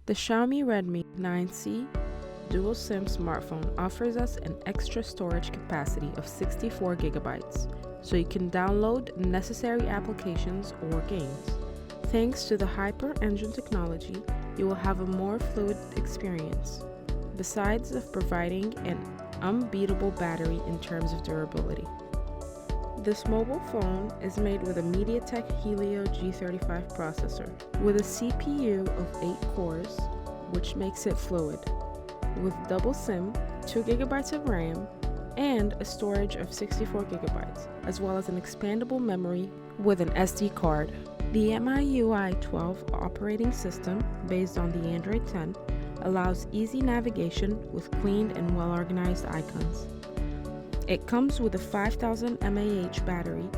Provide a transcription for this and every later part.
The Xiaomi Redmi 9C dual SIM smartphone offers us an extra storage capacity of 64 gigabytes, so you can download necessary applications or games. Thanks to the Hyper Engine technology, you will have a more fluid experience, besides of providing an unbeatable battery in terms of durability. This mobile phone is made with a MediaTek Helio G35 processor, with a CPU of 8 cores, which makes it fluid, with double SIM, 2 GB of RAM, and a storage of 64 GB, as well as an expandable memory with an SD card. The MIUI 12 operating system, based on the Android 10, allows easy navigation with clean and well-organized icons. It comes with a 5000 mAh battery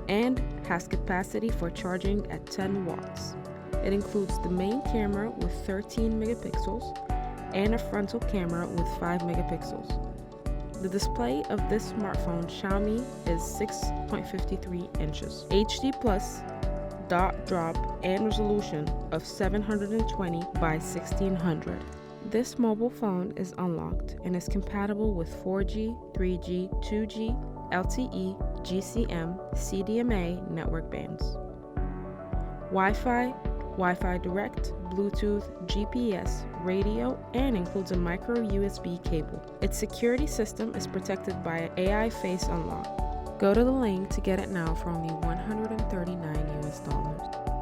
and has capacity for charging at 10 watts. It includes the main camera with 13 megapixels and a frontal camera with 5 megapixels. The display of this smartphone Xiaomi is 6.53 inches. HD Plus dot drop and resolution of 720 by 1600. This mobile phone is unlocked and is compatible with 4G, 3G, 2G, LTE, GCM, CDMA network bands, Wi-Fi, Wi-Fi Direct, Bluetooth, GPS, radio, and includes a micro USB cable. Its security system is protected by an AI face unlock. Go to the link to get it now for only $139.